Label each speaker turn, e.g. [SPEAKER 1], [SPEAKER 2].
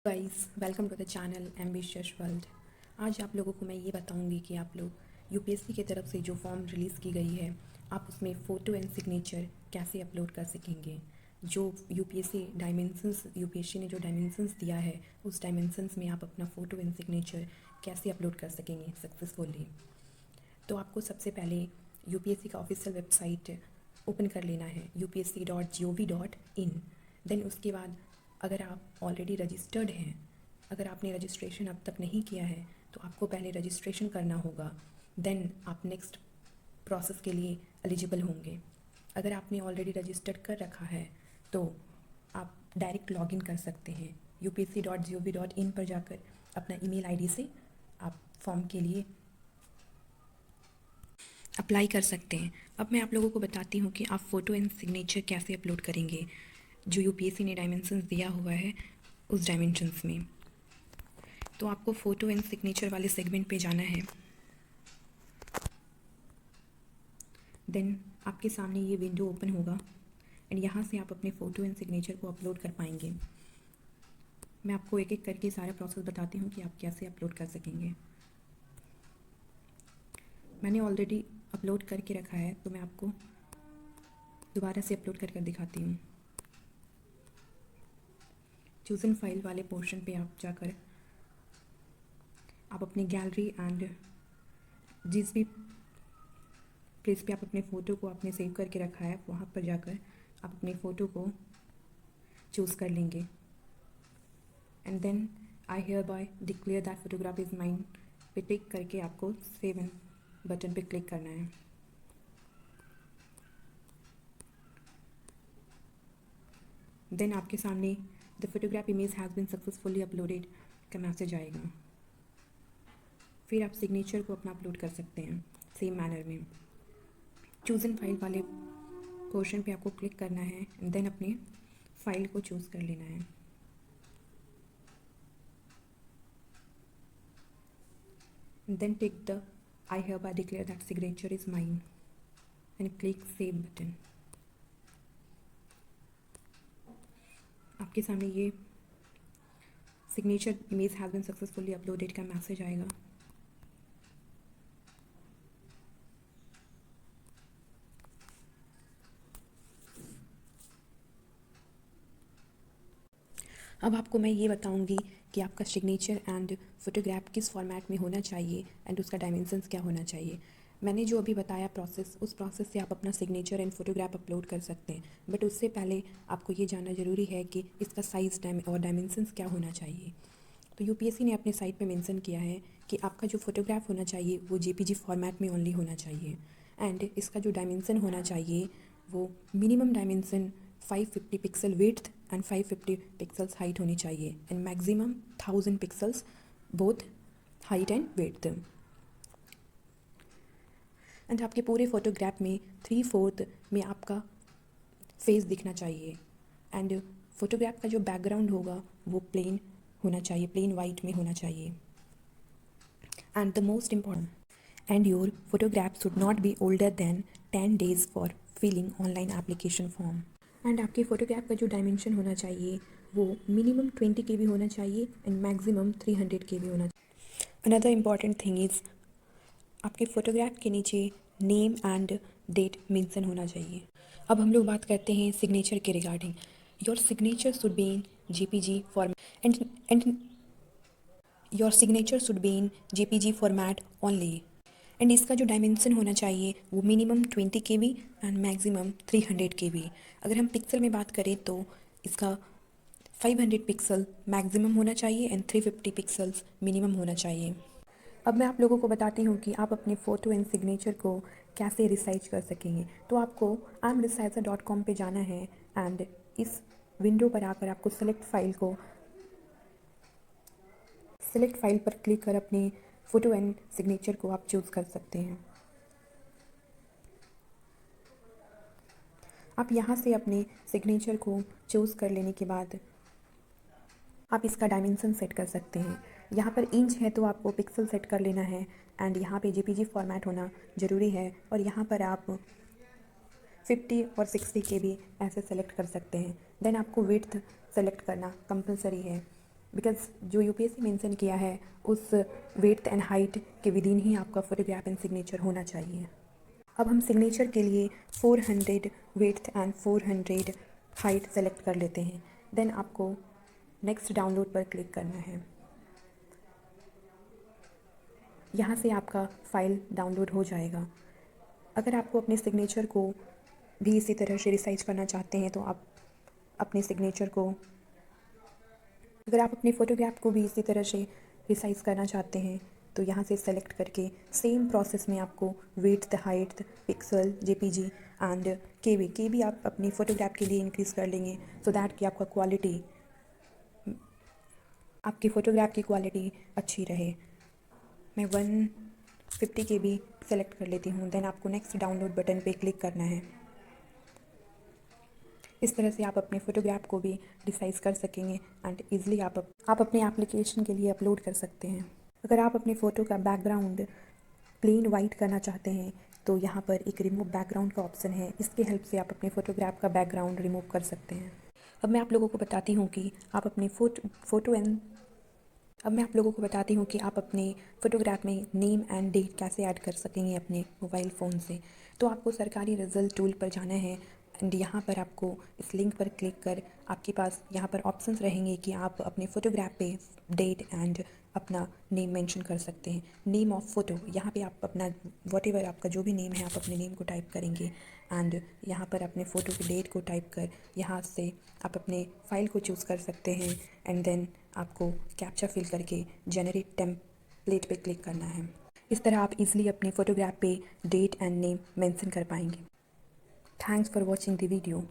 [SPEAKER 1] Guys, welcome to the channel ambitious world. आज आप लोगों को मैं ये बताऊंगी कि आप लोग यूपीएससी की तरफ से जो फॉर्म रिलीज़ की गई है, आप उसमें फ़ोटो एंड सिग्नेचर कैसे अपलोड कर सकेंगे। जो यूपीएससी ने जो डायमेंशंस दिया है, उस डायमेंशंस में आप अपना फ़ोटो एंड सिग्नेचर कैसे अपलोड कर सकेंगे सक्सेसफुली। तो आपको सबसे पहले यूपीएससी का ऑफिशियल वेबसाइट ओपन कर लेना है, upsc.gov.in। देन उसके बाद अगर आप ऑलरेडी रजिस्टर्ड हैं, अगर आपने रजिस्ट्रेशन अब तक नहीं किया है तो आपको पहले रजिस्ट्रेशन करना होगा। देन आप नेक्स्ट प्रोसेस के लिए एलिजिबल होंगे। अगर आपने ऑलरेडी रजिस्टर्ड कर रखा है तो आप डायरेक्ट लॉगिन कर सकते हैं upsc.gov.in पर जाकर अपना ईमेल आईडी से आप फॉर्म के लिए अप्लाई कर सकते हैं। अब मैं आप लोगों को बताती हूँ कि आप फ़ोटो एंड सिग्नेचर कैसे अपलोड करेंगे जो यूपीएससी ने डायमेंशंस दिया हुआ है उस डायमेंशंस में। तो आपको फ़ोटो एंड सिग्नेचर वाले सेगमेंट पे जाना है। देन आपके सामने ये विंडो ओपन होगा एंड यहाँ से आप अपने फ़ोटो एंड सिग्नेचर को अपलोड कर पाएंगे। मैं आपको एक एक करके सारा प्रोसेस बताती हूँ कि आप कैसे अपलोड कर सकेंगे। मैंने ऑलरेडी अपलोड करके रखा है तो मैं आपको दोबारा से अपलोड कर दिखाती हूँ। चूज़न फाइल वाले पोर्शन पे आप जाकर आप अपनी गैलरी एंड जिस भी प्लेस पे आप अपने फ़ोटो को आपने सेव करके रखा है वहाँ पर जाकर आप अपनी फ़ोटो को चूज़ कर लेंगे and then I hereby declare that photograph is mine पे क्लिक करके आपको सेव एंड बटन पे क्लिक करना है। देन आपके सामने the photograph image has been successfully uploaded का मैसेज आएगा। फिर आप सिग्नेचर को अपना अपलोड कर सकते हैं सेम मैनर में। चूज़न फाइल वाले पोर्शन पे आपको क्लिक करना है एंड देन अपने फाइल को चूज़ कर लेना है। Then tick the I hereby declare that signature is mine and click save button। आपके सामने ये signature image has been successfully uploaded का मैसेज आएगा। अब आपको मैं ये बताऊंगी कि आपका सिग्नेचर एंड फोटोग्राफ किस फॉर्मेट में होना चाहिए एंड उसका डायमेंशंस क्या होना चाहिए। मैंने जो अभी बताया प्रोसेस, उस प्रोसेस से आप अपना सिग्नेचर एंड फोटोग्राफ अपलोड कर सकते हैं, बट उससे पहले आपको ये जानना ज़रूरी है कि इसका साइज़ और डायमेंशंस क्या होना चाहिए। तो यूपीएससी ने अपने साइट पे मेंशन किया है कि आपका जो फोटोग्राफ होना चाहिए वो जेपीजी फॉर्मेट में ओनली होना चाहिए एंड इसका जो डायमेंशन होना चाहिए वो minimum dimension 550 pixel width and 550 pixels height होनी चाहिए and maximum 1000 pixels both height and width. And आपके पूरे फोटोग्राफ में 3/4 में आपका फेस दिखना चाहिए एंड फोटोग्राफ का जो बैकग्राउंड होगा वो प्लेन होना चाहिए, प्लेन वाइट में होना चाहिए। And the most important and your photograph should not be older than 10 days for filling online application form. And आपके फोटोग्राफ का जो डायमेंशन होना चाहिए वो मिनिमम 20 KB होना चाहिए एंड मैक्सिमम 300 KB होना चाहिए। अनदर इम्पॉर्टेंट थिंग इज़ आपके फोटोग्राफ के नीचे नेम एंड डेट मेंशन होना चाहिए। अब हम लोग बात करते हैं सिग्नेचर के regarding. Your signature should be in JPG format and your signature should be in JPG format only and इसका जो डायमेंशन होना चाहिए वो minimum 20 KB and maximum 300 KB। अगर हम पिक्सल में बात करें तो इसका 500 पिक्सल मैक्सिमम होना चाहिए एंड 350 पिक्सल्स मिनिमम होना चाहिए। अब मैं आप लोगों को बताती हूँ कि आप अपने फ़ोटो एंड सिग्नेचर को कैसे रिसाइज कर सकेंगे। तो आपको imresizer.com पे जाना है एंड इस विंडो पर आकर आपको सेलेक्ट फाइल पर क्लिक कर अपने फ़ोटो एंड सिग्नेचर को आप चूज़ कर सकते हैं। आप यहाँ से अपने सिग्नेचर को चूज़ कर लेने के बाद आप इसका डायमेंशन सेट कर सकते हैं। यहाँ पर इंच है तो आपको पिक्सल सेट कर लेना है एंड यहाँ पे जेपीजी फॉर्मेट होना ज़रूरी है और यहाँ पर आप 50 और 60 KB ऐसे सेलेक्ट कर सकते हैं। देन आपको विड्थ सेलेक्ट करना कंपलसरी है बिकॉज जो यूपीएससी मेंशन किया है उस विड्थ एंड हाइट के विदिन ही आपका फोटोग्राफ एंड सिग्नेचर होना चाहिए। अब हम सिग्नेचर के लिए 400 विड्थ एंड 400 हाइट सेलेक्ट कर लेते हैं। देन आपको नेक्स्ट डाउनलोड पर क्लिक करना है। यहाँ से आपका फ़ाइल डाउनलोड हो जाएगा। अगर आपको अपने सिग्नेचर को भी इसी तरह से रिसाइज करना चाहते हैं तो आप अपने सिग्नेचर को, अगर आप अपनी फ़ोटोग्राफ को भी इसी तरह से रिसाइज करना चाहते हैं तो यहाँ से सेलेक्ट करके सेम प्रोसेस में आपको width, height, pixel, JPEG and KB आप अपनी फ़ोटोग्राफ के लिए इंक्रीज़ कर लेंगे सो दैट कि आपकी फ़ोटोग्राफ की क्वालिटी अच्छी रहे। मैं 150 KB सेलेक्ट कर लेती हूँ। देन आपको नेक्स्ट डाउनलोड बटन पे क्लिक करना है। इस तरह से आप अपने फ़ोटोग्राफ को भी रिसाइज़ कर सकेंगे एंड ईज़िली आप अपने एप्लीकेशन के लिए अपलोड कर सकते हैं। अगर आप अपने फ़ोटो का बैकग्राउंड प्लेन वाइट करना चाहते हैं तो यहाँ पर एक रिमूव बैकग्राउंड का ऑप्शन है। इसके हेल्प से आप अपने फ़ोटोग्राफ का बैकग्राउंड रिमूव कर सकते हैं। अब मैं आप लोगों को बताती हूँ कि आप अपने फ़ोटोग्राफ में नेम एंड डेट कैसे ऐड कर सकेंगे अपने मोबाइल फ़ोन से। तो आपको सरकारी रिजल्ट टूल पर जाना है एंड यहाँ पर आपको इस लिंक पर क्लिक कर आपके पास यहाँ पर ऑप्शंस रहेंगे कि आप अपने फ़ोटोग्राफ पे डेट एंड अपना नेम मेंशन कर सकते हैं। नेम ऑफ फ़ोटो, यहाँ पे आप अपना वॉटेवर आपका जो भी नेम है आप अपने नेम को टाइप करेंगे एंड यहाँ पर अपने फ़ोटो की डेट को टाइप कर यहाँ से आप अपने फ़ाइल को चूज़ कर सकते हैं एंड देन आपको कैप्चा फिल करके जनरेट टेम्पलेट पे क्लिक करना है। इस तरह आप इजीली अपने फ़ोटोग्राफ पे डेट एंड नेम मेंशन कर पाएंगे। Thanks for watching the video.